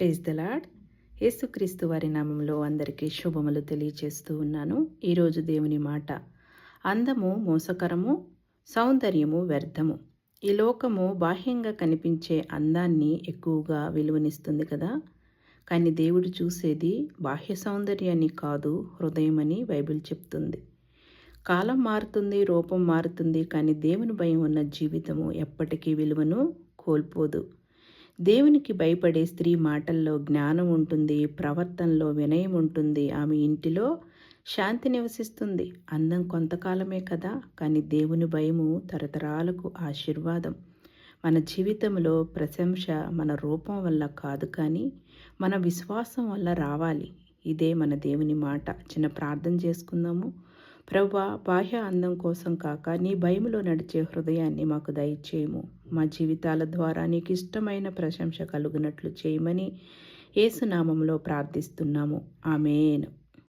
Praise the lord. యేసుక్రీస్తు వారి నామంలో అందరికీ శుభములు తెలియచేస్తూ ఉన్నాను. ఈరోజు దేవుని మాట, అందము మోసకరము, సౌందర్యము వ్యర్థము. ఈ లోకము బాహ్యంగా కనిపించే అందాన్ని ఎక్కువగా విలువనిస్తుంది కదా, కానీ దేవుడు చూసేది బాహ్య సౌందర్యాన్ని కాదు, హృదయమని బైబిల్ చెప్తుంది. కాలం మారుతుంది, రూపం మారుతుంది, కానీ దేవుని భయం ఉన్న జీవితము ఎప్పటికీ విలువను కోల్పోదు. దేవునికి భయపడే స్త్రీ మాటల్లో జ్ఞానం ఉంటుంది, ప్రవర్తనలో వినయం ఉంటుంది, ఆమె ఇంటిలో శాంతి నివసిస్తుంది. అందం కొంతకాలమే కదా, కానీ దేవుని భయము తరతరాలకు ఆశీర్వాదం. మన జీవితంలో ప్రశంస మన రూపం వల్ల కాదు, కానీ మన విశ్వాసం వల్ల రావాలి. ఇదే మన దేవుని మాట. చిన్న ప్రార్థన చేసుకుందాము. ప్రభువా, బాహ్య అందం కోసం కాక నీ భయములో నడిచే హృదయాన్ని మాకు దయచేయము. మా జీవితాల ద్వారా నీకు ఇష్టమైన ప్రశంస కలుగునట్లు చేయమని యేసు నామములో ప్రార్థిస్తున్నాము. ఆమేన్.